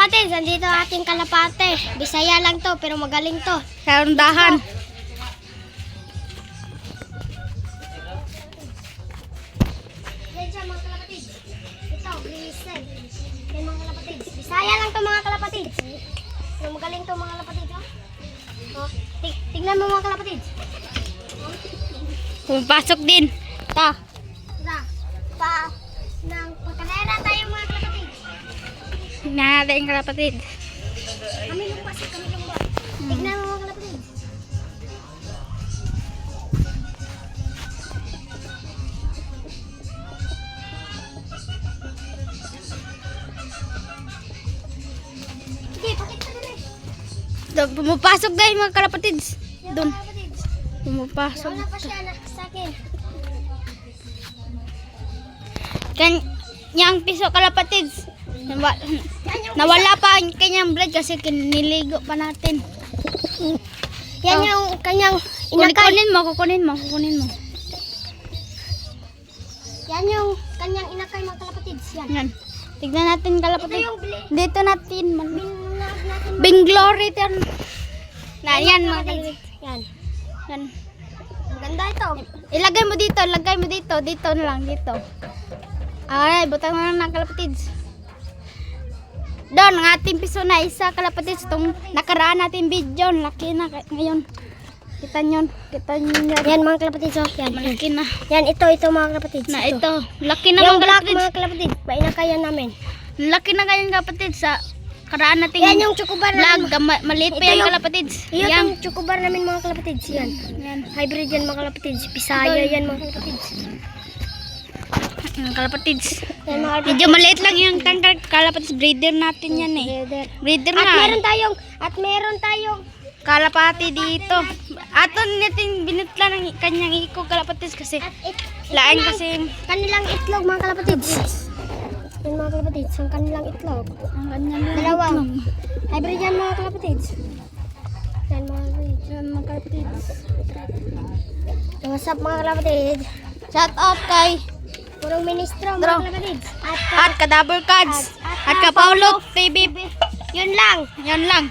kalapatids, andito ating kalapate. Bisaya lang to, pero magaling to. Sa undahan. Yan siya mga kalapatids. Ito, listen. Yan mga kalapatids. Bisaya lang to mga kalapatids. Pero magaling to mga kalapatids. Oh, tignan mo mga kalapatids. Pumapasok din. Ta. Pagkanera tayo mga kalapatids. Nada yung kalapatid. Kami lumpas, kami lumpas. Tignan mo mga kalapatids. Sige, pakita din eh. Pumapasok guys mga kalapatids. Yan, Doon. mga kalapatids. Pumapasok. Wala pa siya sa akin. Kanyang piso kalapatids. Nawala pa ang kanyang blood kasi niligo pa natin. Yan yung kanyang inakay. Kukunin mo. Yan yung kanyang inakay mga kalapatids. Yan. Yan. Tignan natin Ito kalapatids. yung Dito natin. binunag natin. Bing glory yan. Yan mga kalapatids. kalapatids. Yan. Yan. Ang ganda ito. Ilagay mo dito. Dito na lang, dito. Ay, butang na lang ng kalapatids. Doon, ang ating piso na isa kalapatids. Itong nakaraan natin video, laki na ngayon. Kita nyo yan. Yan mga kalapatids. Oh. Yan. Malaki na. Yan, ito mga kalapatids. Na ito, laki na Yung mga black kalapatids. mga kalapatids. Painakayan namin. Laki na ganyan kalapatids sa karaan natin. Yan yung chocobar namin. Maliit pa Ito yan yung- kalapatids. Yan Yan. yung chocobar namin mga kalapatids. Yan. Yan. Hybrid yan mga kalapatids. Pisaya yan mga kalapatids. Kalapatids. Yan mga kalapatids. Medyo maliit lang yung tangkal kalapatids. Breeder natin yan eh. Breeder At na. meron tayong Kalapati dito. Ato natin binutla ng kanyang iko kalapatids kasi ito lain lang, kasi kanilang itlog mga kalapatids. Yan mga kalapatids, ang kanilang itlog. ang kanyang Dalawang. itlog. Hybrid yan mga kalapatids. Yan mga kalapatids. Yan mga kalapatids. What's up mga kalapatids? Shout out kay Purong ministro mga Drong. kalapatids. at ka Double Cards At at ka Paulo TV. Yun lang. Yan lang.